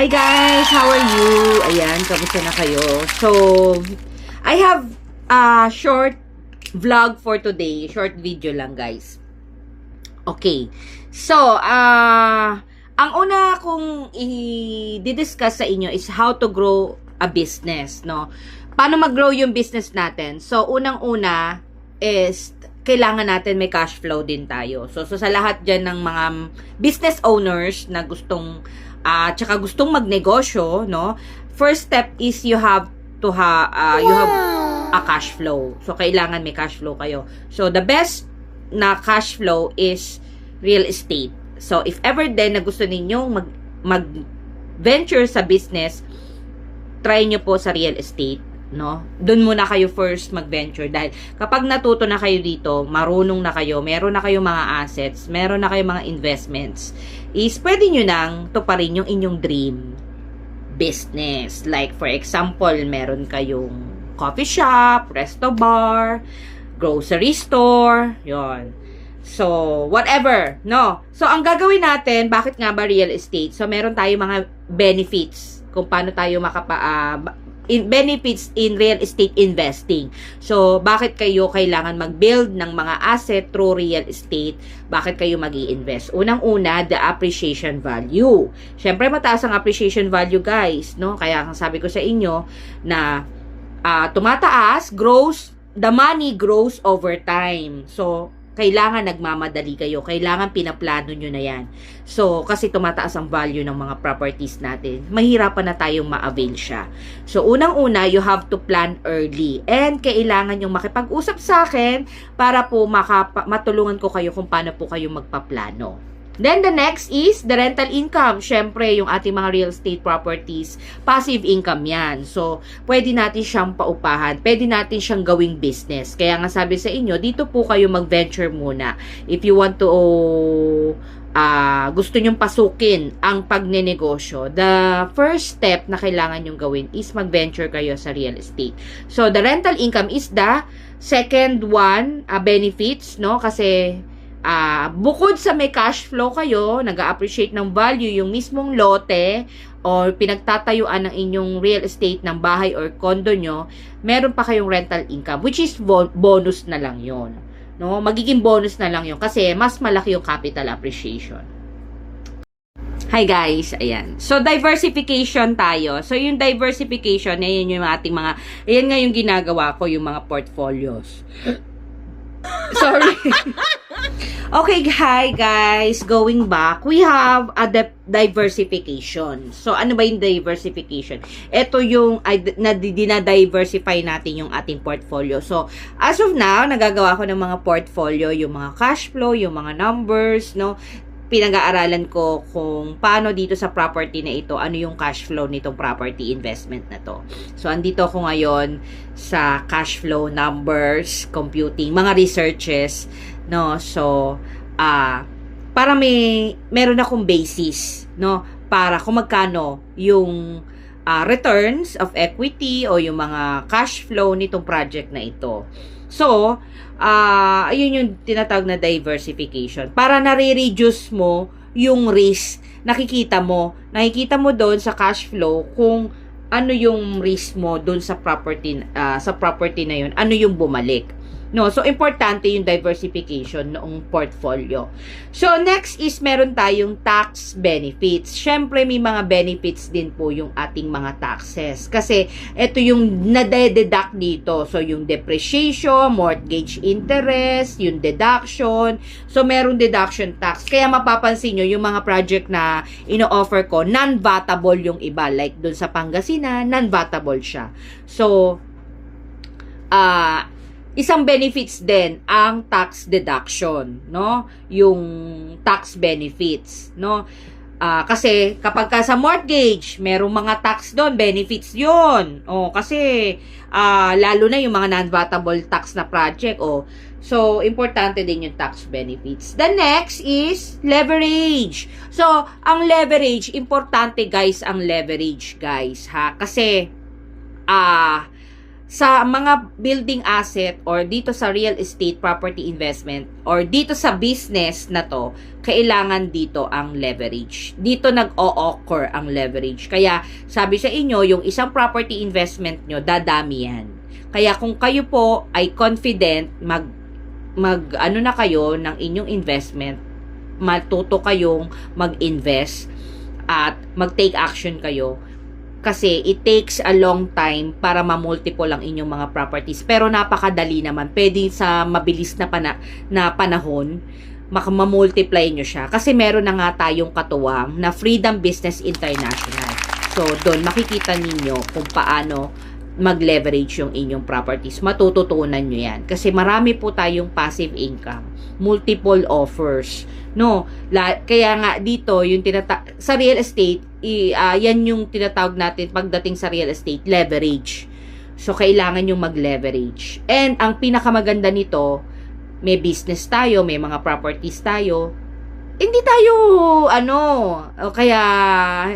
Hi guys! How are you? Ayan, kamusta na kayo? So, I have a short vlog for today. Short video lang guys. Okay. So, ang una kong i-discuss sa inyo is how to grow a business, no? Paano mag-grow yung business natin? So, unang-una is kailangan natin may cash flow din tayo. So sa lahat dyan ng mga business owners na gustong tsaka gustong magnegosyo, no? First step is you have a cash flow. So kailangan may cash flow kayo. So the best na cash flow is real estate. So if ever din na gusto ninyong mag-venture sa business, try nyo po sa real estate. No? Doon muna kayo first mag-venture dahil kapag natuto na kayo dito, marunong na kayo, meron na kayong mga assets, meron na kayong mga investments, is pwede nyo nang tuparin yung inyong dream business. Like for example, meron kayong coffee shop, resto bar, grocery store, yon. So, whatever, no? So, ang gagawin natin, bakit nga ba real estate? So, meron tayong mga benefits kung paano tayo benefits in real estate investing. So, bakit kayo kailangan mag-build ng mga asset through real estate? Bakit kayo mag-i-invest? Unang-una, the appreciation value. Siyempre, mataas ang appreciation value, guys, no? Kaya, sabi ko sa inyo na tumataas, the money grows over time. So, kailangan nagmamadali kayo. Kailangan pinaplano nyo na yan. So, kasi tumataas ang value ng mga properties natin. Mahirapan na tayong ma-avail siya. So, unang-una, you have to plan early. And kailangan yung makipag-usap sa akin para po matulungan ko kayo kung paano po kayo magpaplano. Then, the next is the rental income. Siyempre, yung ating mga real estate properties, passive income yan. So, pwede natin siyang paupahan. Pwede natin siyang gawing business. Kaya nga sabi sa inyo, dito po kayo mag-venture muna. If you want to, gusto nyong pasukin ang pagnenegosyo, the first step na kailangan nyong gawin is mag-venture kayo sa real estate. So, the rental income is the second one, benefits, no? Kasi, bukod sa may cash flow kayo, nag-appreciate ng value yung mismong lote or pinagtatayuan ng inyong real estate ng bahay or condo nyo, meron pa kayong rental income, which is bonus na lang yon, no? Magiging bonus na lang yon kasi mas malaki yung capital appreciation. Hi guys, ayan. So, diversification tayo. So, yung diversification, ayan yung ating ayan nga yung ginagawa ko, yung mga portfolios. Sorry. Okay, hi guys. Going back, we have a diversification. So, ano ba yung diversification? Ito yung dinadiversify natin yung ating portfolio. So, as of now, nagagawa ko ng mga portfolio, yung mga cash flow, yung mga numbers, no? Pinag-aaralan ko kung paano dito sa property na ito, ano yung cash flow nitong property investment na to. So, andito ako ngayon sa cash flow numbers, computing, mga researches, no? So, para meron akong basis, no? Para kung magkano yung returns of equity o yung mga cash flow nitong project na ito. So, ayun yung tinatawag na diversification. Para nare-reduce mo yung risk. Nakikita mo doon sa cash flow kung ano yung risk mo doon sa property na yun. Ano yung bumalik. No, so importante yung diversification noong portfolio. So next is meron tayong tax benefits. Syempre may mga benefits din po yung ating mga taxes kasi ito yung nade-deduct dito. So yung depreciation, mortgage interest, yung deduction. So merong deduction tax. Kaya mapapansin nyo yung mga project na ino-offer ko, non-vatable yung iba. Like dun sa Pangasinan, non-vatable siya. So isang benefits din ang tax deduction, no? Yung tax benefits, no? Kasi kapag sa mortgage, merong mga tax doon, benefits yun. Kasi lalo na yung mga non-vatable tax na project, So, importante din yung tax benefits. The next is leverage. So, ang leverage, importante guys, ang leverage guys, ha? Kasi, sa mga building asset or dito sa real estate property investment or dito sa business na to, kailangan dito ang leverage. Dito nag-o-occur ang leverage. Kaya sabi sa inyo, yung isang property investment nyo, dadami yan. Kaya kung kayo po ay confident, ano na kayo ng inyong investment, matuto kayong mag-invest at mag-take action kayo. Kasi it takes a long time para ma-multiple ang inyong mga properties. Pero napakadali naman. Pwede sa mabilis na panahon, ma-multiply nyo siya. Kasi meron na nga tayong katuwang na Freedom Business International. So, doon makikita ninyo kung paano mag-leverage yung inyong properties. Matututunan nyo yan. Kasi marami po tayong passive income. Multiple offers. No, kaya nga dito yung sa real estate, yan yung tinatawag natin pagdating sa real estate, leverage. So kailangan yung mag-leverage. And ang pinakamaganda nito, may business tayo, may mga properties tayo. Hindi tayo kaya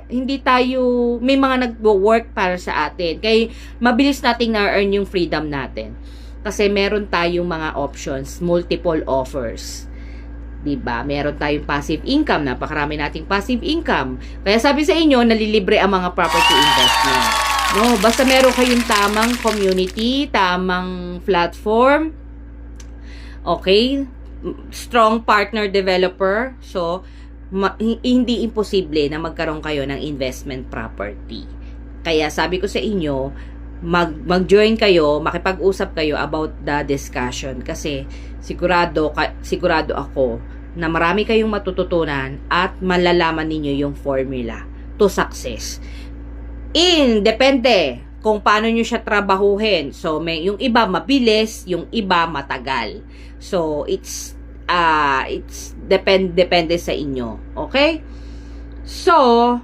hindi tayo may mga nagwo-work para sa atin. Kaya mabilis nating na-earn yung freedom natin. Kasi meron tayong mga options, multiple offers. Diba? Meron tayong passive income. Napakarami nating passive income. Kaya sabi sa inyo, nalilibre ang mga property investment. No, basta meron kayong tamang community, tamang platform. Okay? Strong partner developer. So, hindi imposible na magkaroon kayo ng investment property. Kaya sabi ko sa inyo, mag-join kayo, makipag-usap kayo about the discussion kasi sigurado ako na marami kayong matututunan at malalaman ninyo yung formula to success. Depende kung paano nyo siya trabahuhin. So, yung iba mabilis, yung iba matagal. So, it's depende sa inyo. Okay? So,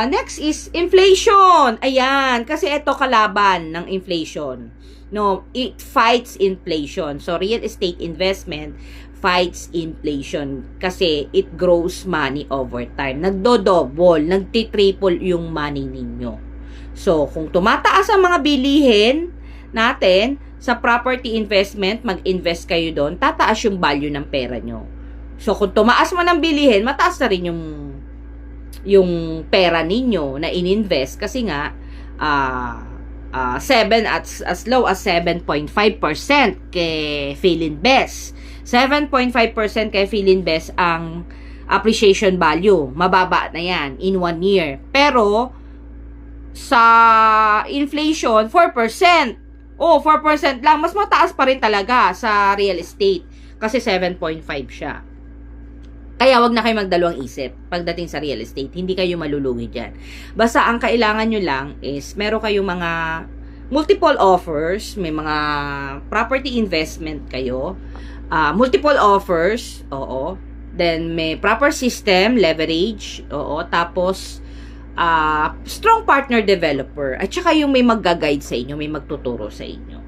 next is inflation. Ayan, kasi ito kalaban ng inflation. No, it fights inflation. So, real estate investment fights inflation kasi it grows money over time. Nagdo-double, nagti-triple yung money ninyo. So, kung tumataas ang mga bilihin natin sa property investment, mag-invest kayo doon, tataas yung value ng pera nyo. So, kung tumaas mo ng bilihin, mataas na rin yung pera ninyo na ininvest kasi nga 7 as low as 7.5% kay Philinvest. 7.5% kay Philinvest ang appreciation value. Mababa na yan in 1 year. Pero sa inflation, 4%. 4% lang. Mas mataas pa rin talaga sa real estate kasi 7.5 siya. Kaya wag na kayo magdalawang isip pagdating sa real estate. Hindi kayo malulugi dyan. Basta ang kailangan nyo lang is meron kayong mga multiple offers, may mga property investment kayo, multiple offers, oo. Then may proper system, leverage, oo. Tapos strong partner developer. At saka yung may magga-guide sa inyo, may magtuturo sa inyo.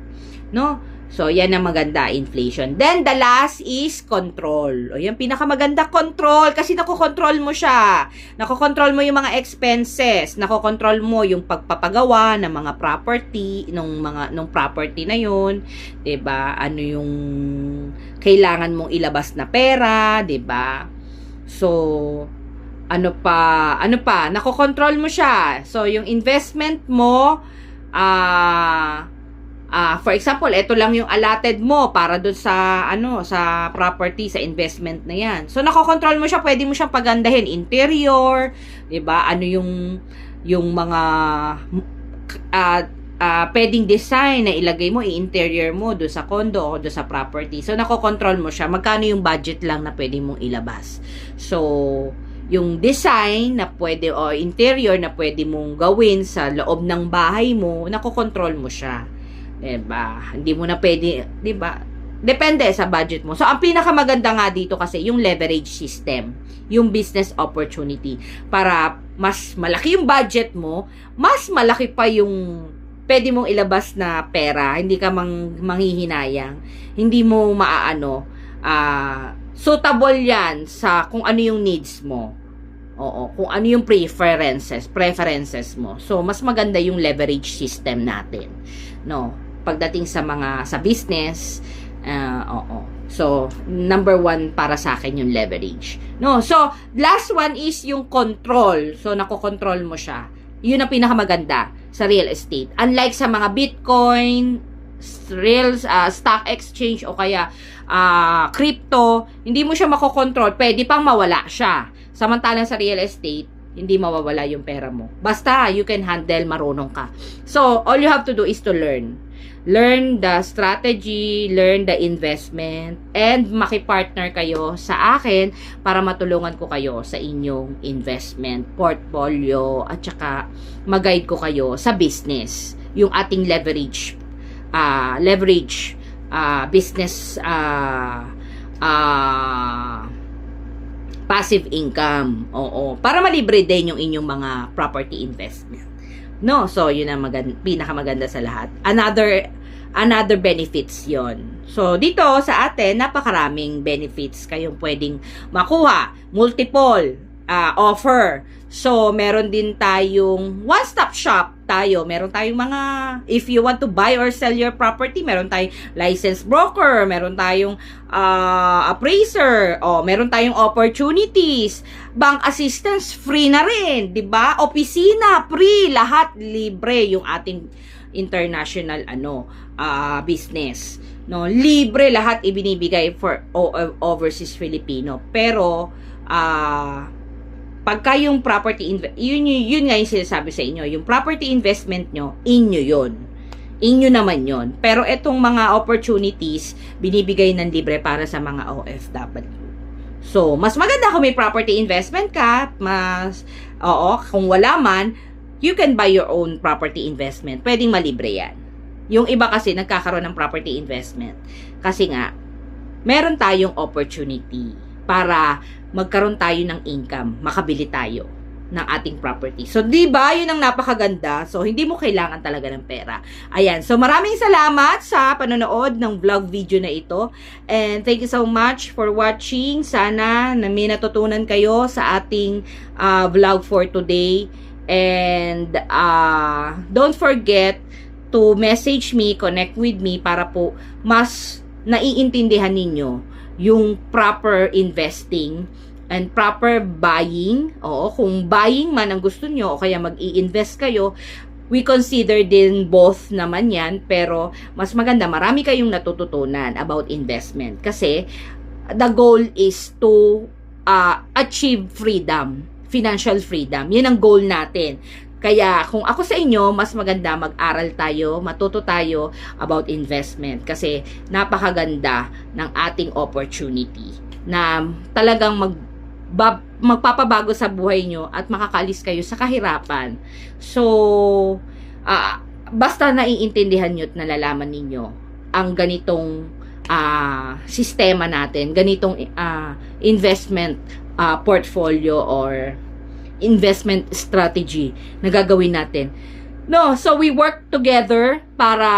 No? So, yan ang maganda, inflation. Then, the last is control. O, yan, pinakamaganda, control. Kasi nakokontrol mo siya. Nakokontrol mo yung mga expenses. Nakokontrol mo yung pagpapagawa ng mga property, nung property na yun. 'Di ba? Ano yung kailangan mong ilabas na pera, 'di ba? So, ano pa? Nakokontrol mo siya. So, yung investment mo, for example, ito lang yung allotted mo para doon sa sa property, sa investment na 'yan. So nakokontrol mo siya, pwede mo siyang pagandahin, interior, 'di ba? Ano yung mga pwedeng design na ilagay mo, i-interior mo doon sa condo o doon sa property. So nakokontrol mo siya, magkano yung budget lang na pwede mong ilabas. So yung design na pwede o interior na pwede mong gawin sa loob ng bahay mo, nakokontrol mo siya. Diba? Hindi mo na pwede, diba? Depende sa budget mo. So, ang pinakamaganda nga dito kasi yung leverage system, yung business opportunity. Para mas malaki yung budget mo, mas malaki pa yung pwede mong ilabas na pera, hindi ka manghihinayang, hindi mo suitable yan sa kung ano yung needs mo. Oo, kung ano yung preferences mo. So, mas maganda yung leverage system natin. No, pagdating sa business, oo. So, number 1 para sa akin yung leverage. No, so, last one is yung control. So, nakokontrol mo siya. Yun ang pinakamaganda sa real estate. Unlike sa mga Bitcoin, stock exchange o kaya crypto, hindi mo siya makokontrol. Pwede pang mawala siya. Samantalang sa real estate, hindi mawawala yung pera mo. Basta you can handle, marunong ka. So, all you have to do is to learn. Learn the strategy, learn the investment, and makipartner kayo sa akin para matulungan ko kayo sa inyong investment portfolio at saka mag-guide ko kayo sa business. Yung ating leverage business passive income. Oo. Para malibre din yung inyong mga property investment. No, so yun ang pinakamaganda sa lahat. Another benefits yon. So dito sa atin, napakaraming benefits kayong pwedeng makuha. Multiple offer. So meron din tayong one-stop shop tayo. Meron tayong mga, if you want to buy or sell your property, meron tayong licensed broker, meron tayong appraiser, meron tayong opportunities, bank assistance, free na rin, 'di ba? Opisina, free, lahat libre yung ating international business. No, libre lahat ibinibigay for overseas Filipino. Pero pagka yung property yun nga yung sinasabi sa inyo, yung property investment nyo, inyo yun. Inyo naman yun. Pero etong mga opportunities, binibigay ng libre para sa mga OFW. So, mas maganda kung may property investment ka, kung wala man, you can buy your own property investment. Pwedeng malibre yan. Yung iba kasi nagkakaroon ng property investment. Kasi nga, meron tayong opportunity para magkaroon tayo ng income, makabili tayo ng ating property. So, di ba, yun ang napakaganda. So, hindi mo kailangan talaga ng pera. Ayan. So, maraming salamat sa panonood ng vlog video na ito. And thank you so much for watching. Sana na may natutunan kayo sa ating vlog for today. And don't forget to message me, connect with me para po mas naiintindihan ninyo yung proper investing and proper buying. Oo, kung buying man ang gusto nyo o kaya mag-i-invest kayo, we consider din both naman yan, pero mas maganda, marami kayong natututunan about investment kasi the goal is to achieve freedom, financial freedom. Yan ang goal natin. Kaya kung ako sa inyo, mas maganda mag-aral tayo, matuto tayo about investment kasi napakaganda ng ating opportunity na talagang magpapabago sa buhay nyo at makakalis kayo sa kahirapan. So, basta naiintindihan nyo at nalalaman ninyo ang ganitong sistema natin, ganitong investment portfolio or investment strategy na gagawin natin. No, so we work together para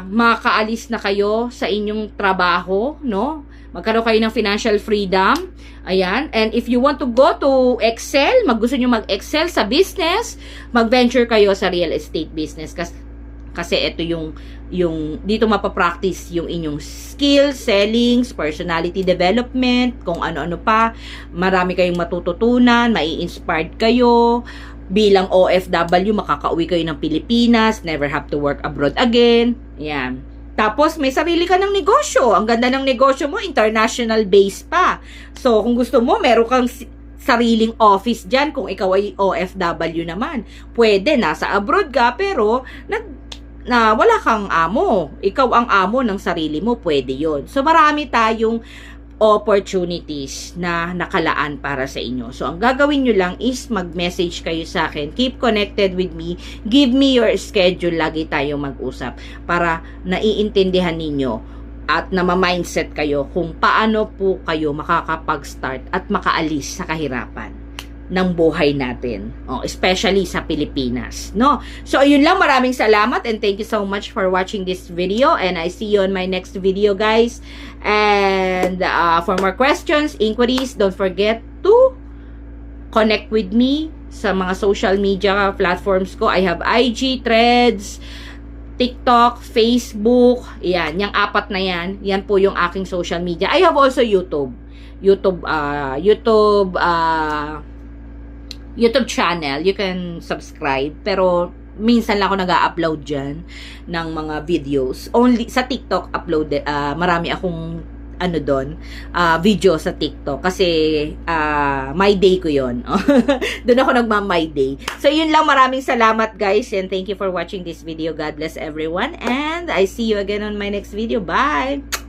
makaalis na kayo sa inyong trabaho, no? Magkaroon kayo ng financial freedom. Ayan. And if you want to go to excel, gusto nyo mag-excel sa business, mag-venture kayo sa real estate business kasi ito yung dito mapapractice yung inyong skills, sellings, personality development, kung ano-ano pa. Marami kayong matututunan, mai-inspired kayo. Bilang OFW, makakauwi kayo ng Pilipinas, never have to work abroad again. Yan. Tapos, may sarili ka ng negosyo. Ang ganda ng negosyo mo, international base pa. So, kung gusto mo, meron kang sariling office dyan kung ikaw ay OFW naman. Pwede, nasa abroad ka, pero wala kang amo. Ikaw ang amo ng sarili mo, pwede yon. So, marami tayong opportunities na nakalaan para sa inyo. So, ang gagawin nyo lang is mag-message kayo sa akin. Keep connected with me. Give me your schedule. Lagi tayong mag-usap para naiintindihan ninyo at namamindset kayo kung paano po kayo makakapag-start at makaalis sa kahirapan ng buhay natin, especially sa Pilipinas, no? So, ayun lang, maraming salamat and thank you so much for watching this video and I see you on my next video, guys. And for more questions, inquiries, don't forget to connect with me sa mga social media platforms ko. I have IG, Threads, TikTok, Facebook, yan, yung 4 na yan po yung aking social media. I have also YouTube channel, you can subscribe, pero minsan lang ako nag-upload dyan ng mga videos. Only sa TikTok marami akong video sa TikTok kasi my day ko yon. Doon ako my day. So yun lang, maraming salamat guys, and thank you for watching this video. God bless everyone, and I see you again on my next video. Bye!